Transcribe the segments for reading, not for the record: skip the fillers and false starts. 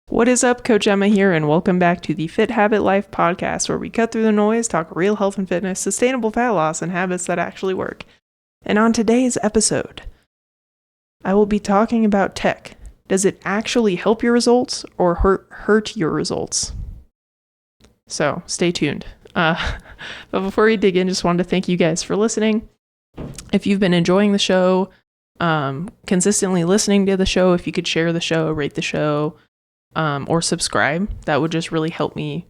What is up? Coach Emma here, and welcome back to the Fit Habit Life podcast, where we cut through the noise, talk real health and fitness, sustainable fat loss, and habits that actually work. And on today's episode, I will be talking about tech. Does it actually help your results or hurt your results? So stay tuned. But before we dig in, just wanted to thank you guys for listening. If you've been enjoying the show, consistently listening to the show, if you could share the show, rate the show, or subscribe, that would just really help me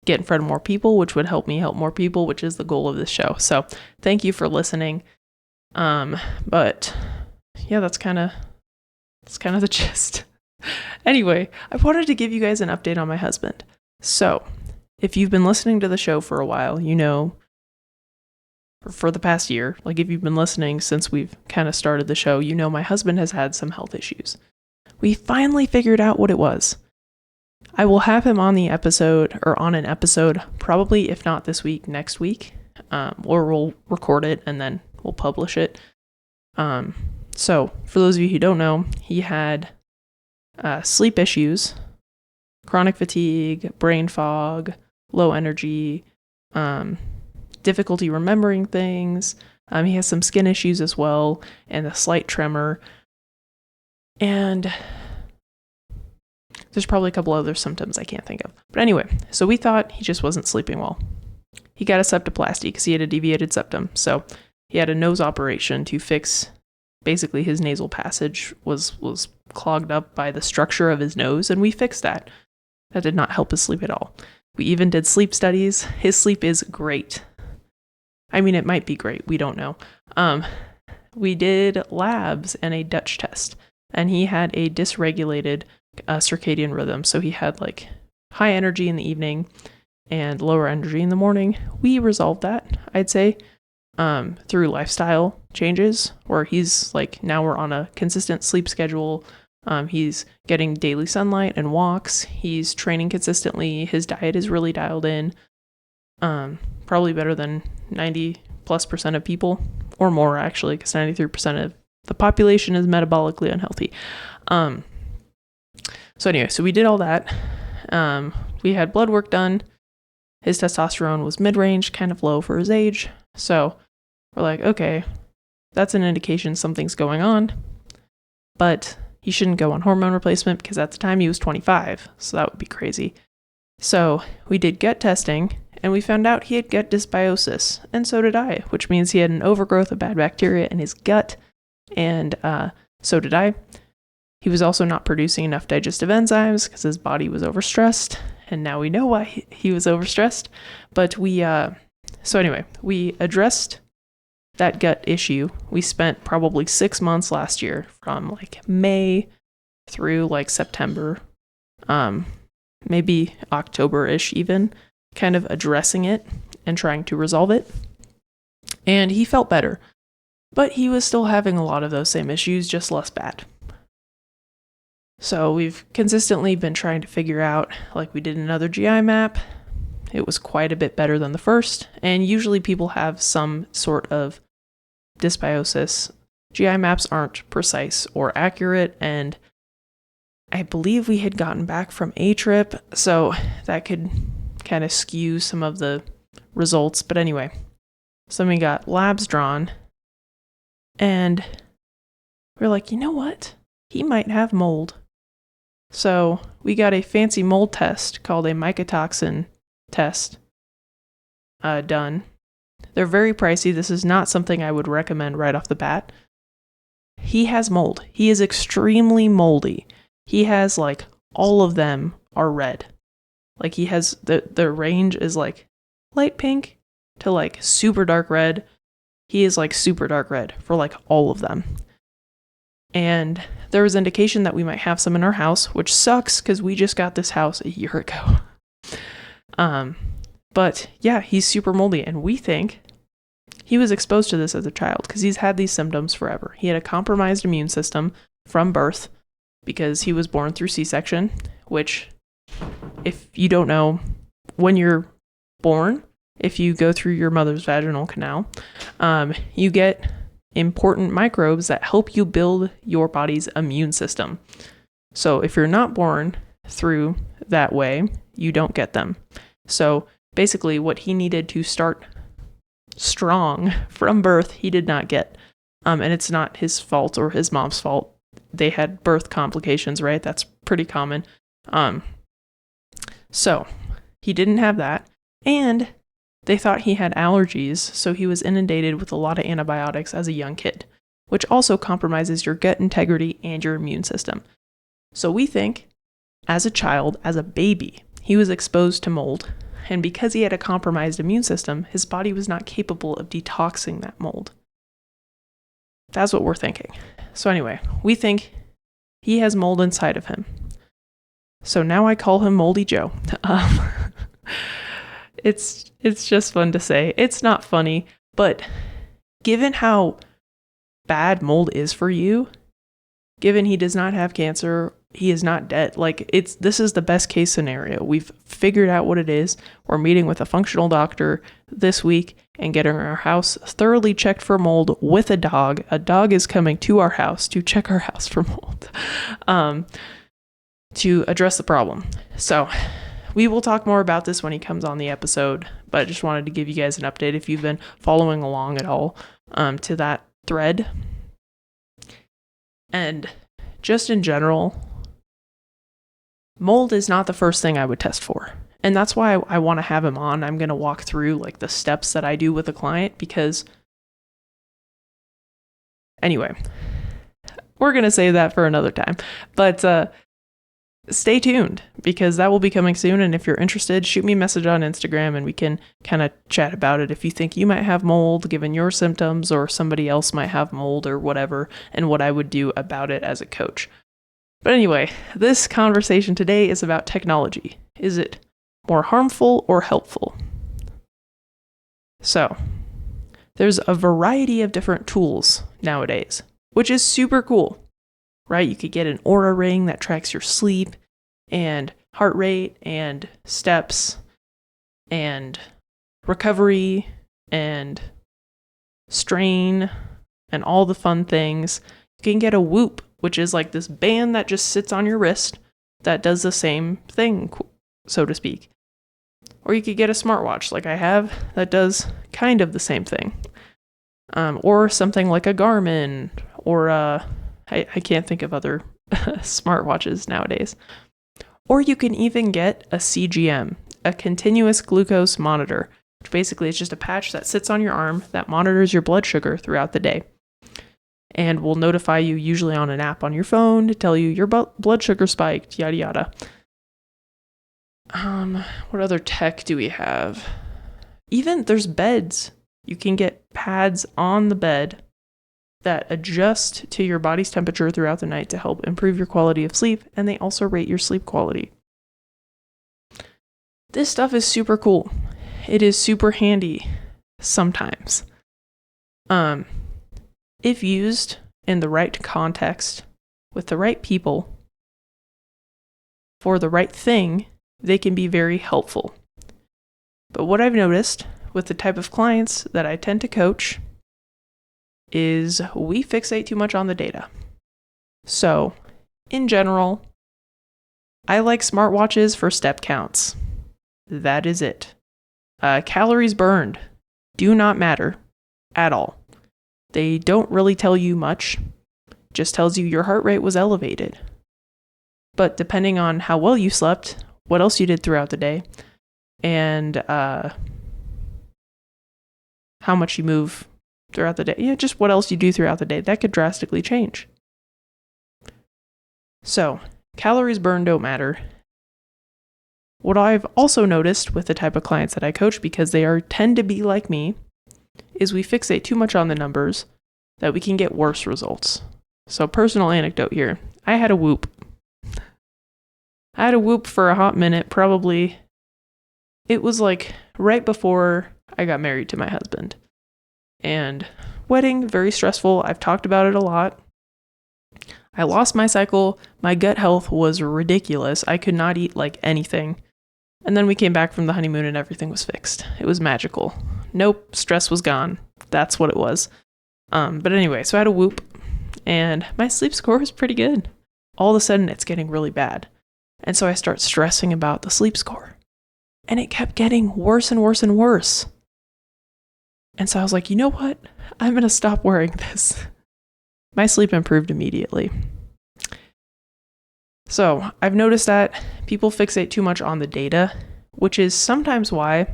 get in front of more people, which would help me help more people, which is the goal of this show. So thank you for listening. But yeah, that's kind of the gist. Anyway, I wanted to give you guys an update on my husband. So if you've been listening to the show for a while, you know, for the past year, like if you've been listening since we've kind of started the show, you know my husband has had some health issues. We finally figured out what it was. I will have him on an episode, probably, if not this week, next week, or we'll record it and then we'll publish it. So for those of you who don't know, he had sleep issues, chronic fatigue, brain fog, low energy, difficulty remembering things. He has some skin issues as well, and a slight tremor. And there's probably a couple other symptoms I can't think of. But anyway, so we thought he just wasn't sleeping well. He got a septoplasty because he had a deviated septum. So he had a nose operation to fix, basically his nasal passage was clogged up by the structure of his nose, and we fixed that. That did not help his sleep at all. We even did sleep studies. His sleep is great. I mean, it might be great. We don't know. We did labs and a Dutch test, and he had a dysregulated circadian rhythm. So he had like high energy in the evening and lower energy in the morning. We resolved that, I'd say, through lifestyle changes, where he's like, now we're on a consistent sleep schedule. He's getting daily sunlight and walks. He's training consistently. His diet is really dialed in. Probably better than 90+% of people, or more actually, because 93% of the population is metabolically unhealthy. So anyway, so we did all that. We had blood work done. His testosterone was mid-range, kind of low for his age. So we're like, okay, that's an indication something's going on, but he shouldn't go on hormone replacement because at the time he was 25. So that would be crazy. So we did gut testing, and we found out he had gut dysbiosis, and so did I, which means he had an overgrowth of bad bacteria in his gut, and so did I. He was also not producing enough digestive enzymes because his body was overstressed, and now we know why he was overstressed. But we addressed that gut issue. We spent probably 6 months last year, from like May through like September, maybe October-ish even, kind of addressing it and trying to resolve it. And he felt better, but he was still having a lot of those same issues, just less bad. So we've consistently been trying to figure out, like we did another GI map. It was quite a bit better than the first, and usually people have some sort of dysbiosis. GI maps aren't precise or accurate, and I believe we had gotten back from a trip, so that could kind of skew some of the results. But anyway, so we got labs drawn, and we're like, you know what? He might have mold. So we got a fancy mold test called a mycotoxin test done. They're very pricey. This is not something I would recommend right off the bat. He has mold. He is extremely moldy. He has like all of them are red. Like he has the range is like light pink to like super dark red. He is like super dark red for like all of them. And there was indication that we might have some in our house, which sucks because we just got this house a year ago. But yeah, he's super moldy, and we think he was exposed to this as a child because he's had these symptoms forever. He had a compromised immune system from birth because he was born through C-section, which, if you don't know, when you're born, if you go through your mother's vaginal canal, you get important microbes that help you build your body's immune system. So if you're not born through that way, you don't get them. So basically what he needed to start strong from birth, he did not get. And it's not his fault or his mom's fault. They had birth complications, right? That's pretty common. So he didn't have that. And they thought he had allergies, so he was inundated with a lot of antibiotics as a young kid, which also compromises your gut integrity and your immune system. So we think, as a child, as a baby, he was exposed to mold, and because he had a compromised immune system, his body was not capable of detoxing that mold. That's what we're thinking. So anyway, we think he has mold inside of him. So now I call him Moldy Joe. It's just fun to say. It's not funny, but given how bad mold is for you, given he does not have cancer, he is not dead. This is the best case scenario. We've figured out what it is. We're meeting with a functional doctor this week and getting our house thoroughly checked for mold with a dog. A dog is coming to our house to check our house for mold, to address the problem. So we will talk more about this when he comes on the episode, but I just wanted to give you guys an update if you've been following along at all to that thread. And just in general, mold is not the first thing I would test for. And that's why I want to have him on. I'm going to walk through the steps that I do with a client because anyway, we're going to save that for another time. But stay tuned because that will be coming soon. And if you're interested, shoot me a message on Instagram and we can kind of chat about it. If you think you might have mold given your symptoms or somebody else might have mold or whatever, and what I would do about it as a coach. But anyway, this conversation today is about technology. Is it more harmful or helpful? So, there's a variety of different tools nowadays, which is super cool, right? You could get an Oura ring that tracks your sleep and heart rate and steps and recovery and strain and all the fun things. You can get a Whoop, which is like this band that just sits on your wrist that does the same thing, so to speak. Or you could get a smartwatch like I have that does kind of the same thing. Or something like a Garmin or I can't think of other smartwatches nowadays. Or you can even get a CGM, a continuous glucose monitor, which basically is just a patch that sits on your arm that monitors your blood sugar throughout the day and will notify you usually on an app on your phone to tell you your blood sugar spiked, yada yada. What other tech do we have? Even there's beds. You can get pads on the bed that adjust to your body's temperature throughout the night to help improve your quality of sleep, and they also rate your sleep quality. This stuff is super cool. It is super handy sometimes. If used in the right context, with the right people, for the right thing, they can be very helpful. But what I've noticed with the type of clients that I tend to coach is we fixate too much on the data. So, in general, I like smartwatches for step counts. That is it. Calories burned do not matter at all. They don't really tell you much, just tells you your heart rate was elevated. But depending on how well you slept, what else you did throughout the day, and how much you move throughout the day, just what else you do throughout the day, that could drastically change. So, calories burned don't matter. What I've also noticed with the type of clients that I coach, because they tend to be like me, is we fixate too much on the numbers that we can get worse results. So, personal anecdote here. I had a Whoop. For a hot minute, probably. It was like right before I got married to my husband. And wedding, very stressful. I've talked about it a lot. I lost my cycle. My gut health was ridiculous. I could not eat anything. And then we came back from the honeymoon and everything was fixed. It was magical. Nope, stress was gone. That's what it was. But anyway, so I had a Whoop and my sleep score was pretty good. All of a sudden, it's getting really bad. And so I start stressing about the sleep score. And it kept getting worse and worse and worse. And so I was like, you know what? I'm going to stop wearing this. My sleep improved immediately. So I've noticed that people fixate too much on the data, which is sometimes why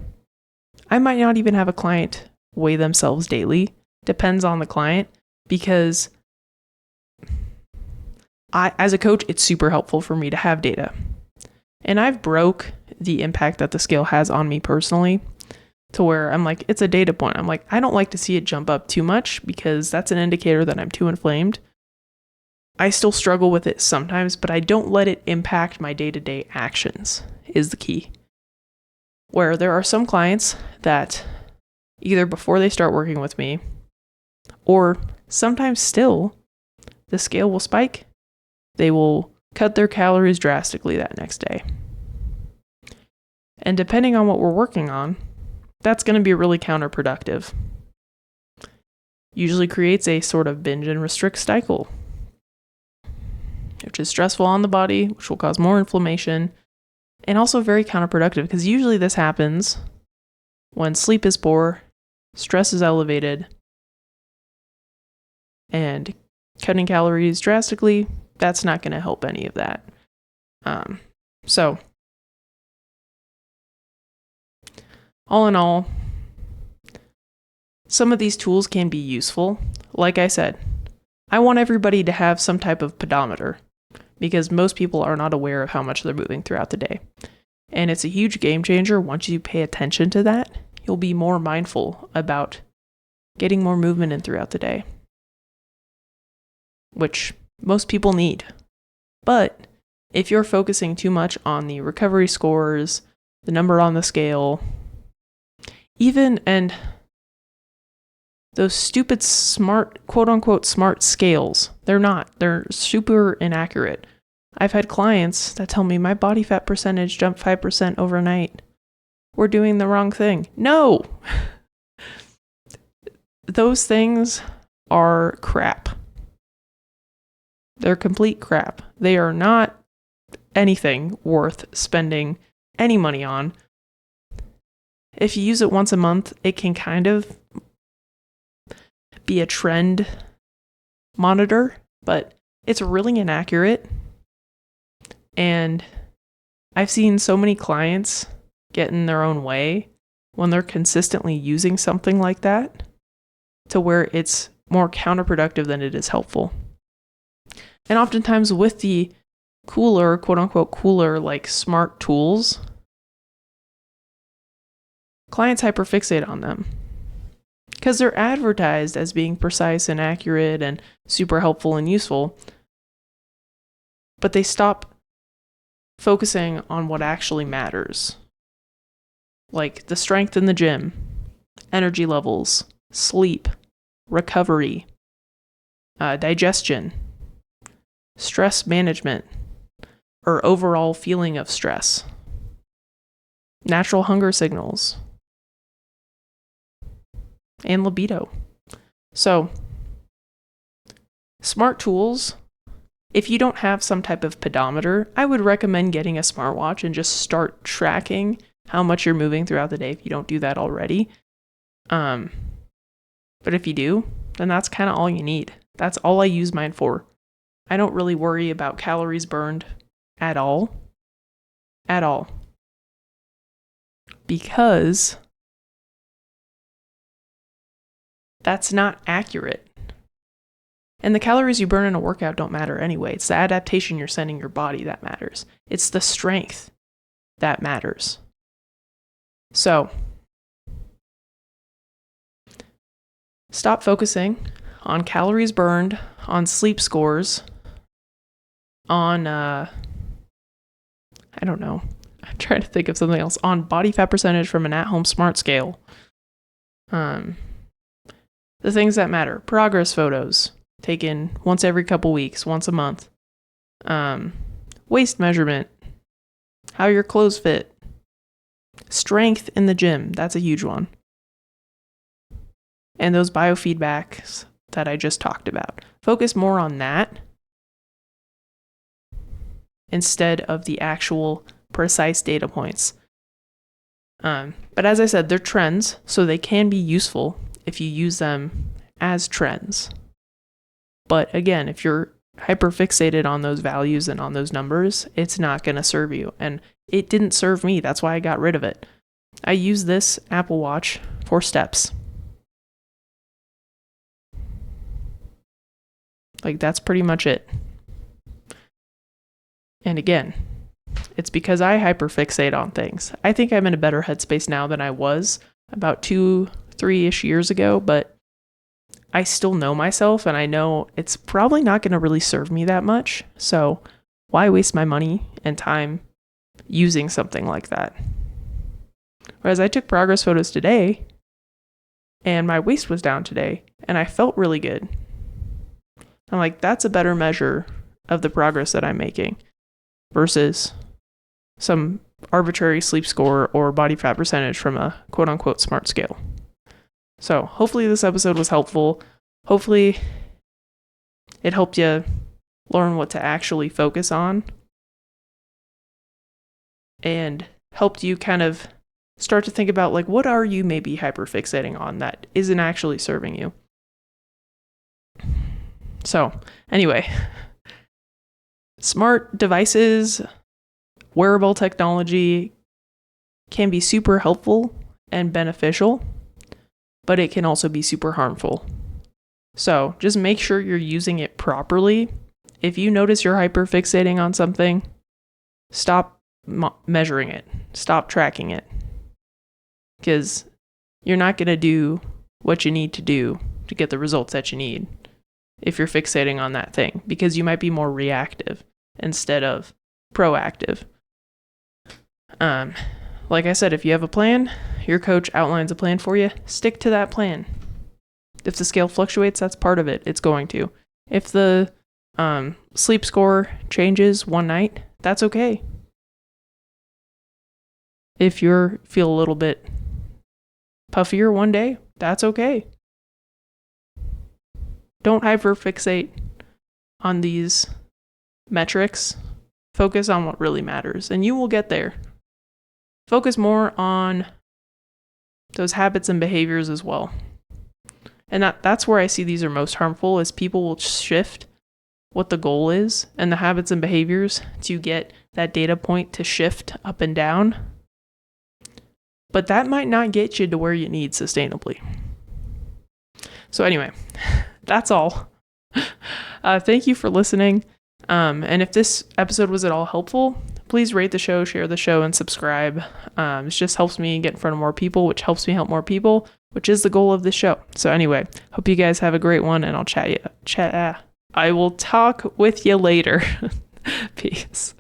I might not even have a client weigh themselves daily. Depends on the client, because as a coach, it's super helpful for me to have data. And I've broke the impact that the scale has on me personally to where I'm like, it's a data point. I'm like, I don't like to see it jump up too much because that's an indicator that I'm too inflamed. I still struggle with it sometimes, but I don't let it impact my day-to-day actions is the key. Where there are some clients that either before they start working with me or sometimes still, the scale will spike. They will cut their calories drastically that next day. And depending on what we're working on, that's going to be really counterproductive. Usually creates a sort of binge and restrict cycle, which is stressful on the body, which will cause more inflammation, and also very counterproductive because usually this happens when sleep is poor, stress is elevated, and cutting calories drastically, that's not going to help any of that. So, all in all, some of these tools can be useful. Like I said, I want everybody to have some type of pedometer because most people are not aware of how much they're moving throughout the day. And it's a huge game changer. Once you pay attention to that, you'll be more mindful about getting more movement in throughout the day, which most people need. But if you're focusing too much on the recovery scores, the number on the scale, and those stupid smart, quote unquote, smart scales, they're super inaccurate. I've had clients that tell me my body fat percentage jumped 5% overnight. We're doing the wrong thing. No! Those things are crap. They're complete crap. They are not anything worth spending any money on. If you use it once a month, it can kind of be a trend monitor, but it's really inaccurate. And I've seen so many clients get in their own way when they're consistently using something like that to where it's more counterproductive than it is helpful. And oftentimes with the cooler, quote unquote, cooler, like smart tools, clients hyperfixate on them because they're advertised as being precise and accurate and super helpful and useful, but they stop focusing on what actually matters, like the strength in the gym, energy levels, sleep, recovery, digestion, stress management, or overall feeling of stress, natural hunger signals, and libido. So, smart tools, if you don't have some type of pedometer, I would recommend getting a smartwatch and just start tracking how much you're moving throughout the day if you don't do that already. But if you do, then that's kind of all you need. That's all I use mine for. I don't really worry about calories burned at all. At all. Because that's not accurate. And the calories you burn in a workout don't matter anyway. It's the adaptation you're sending your body that matters. It's the strength that matters. So, stop focusing on calories burned, on sleep scores, on, I don't know. I'm trying to think of something else. On body fat percentage from an at-home smart scale. The things that matter. Progress photos taken once every couple weeks, once a month. Waist measurement. How your clothes fit. Strength in the gym. That's a huge one. And those biofeedbacks that I just talked about. Focus more on that. instead of the actual precise data points. But as I said, they're trends, so they can be useful if you use them as trends. But again, if you're hyperfixated on those values and on those numbers, it's not going to serve you. And it didn't serve me. That's why I got rid of it. I use this Apple Watch for steps. Like, that's pretty much it. And again, it's because I hyperfixate on things. I think I'm in a better headspace now than I was about 2-3-ish years ago, but I still know myself, and I know it's probably not going to really serve me that much. So why waste my money and time using something like that? Whereas I took progress photos today, and my waist was down today, and I felt really good. I'm like, that's a better measure of the progress that I'm making versus some arbitrary sleep score or body fat percentage from a quote-unquote smart scale. So hopefully this episode was helpful. Hopefully it helped you learn what to actually focus on and helped you kind of start to think about, like, what are you maybe hyperfixating on that isn't actually serving you? So anyway, smart devices, wearable technology can be super helpful and beneficial, but it can also be super harmful. So just make sure you're using it properly. If you notice you're hyperfixating on something, stop measuring it. Stop tracking it. Because you're not going to do what you need to do to get the results that you need if you're fixating on that thing, because you might be more reactive instead of proactive. Like I said, if you have a plan, your coach outlines a plan for you, stick to that plan. If the scale fluctuates, that's part of it. It's going to. If the sleep score changes one night, that's okay. If you feel a little bit puffier one day, that's okay. Don't hyperfixate on these metrics. Focus on what really matters, and you will get there. Focus more on those habits and behaviors as well. And that's where I see these are most harmful, is people will shift what the goal is and the habits and behaviors to get that data point to shift up and down. But that might not get you to where you need sustainably. So anyway, that's all. Thank you for listening. And if this episode was at all helpful, please rate the show, share the show, and subscribe. It just helps me get in front of more people, which helps me help more people, which is the goal of this show. So anyway, hope you guys have a great one, and I'll I will talk with you later. Peace.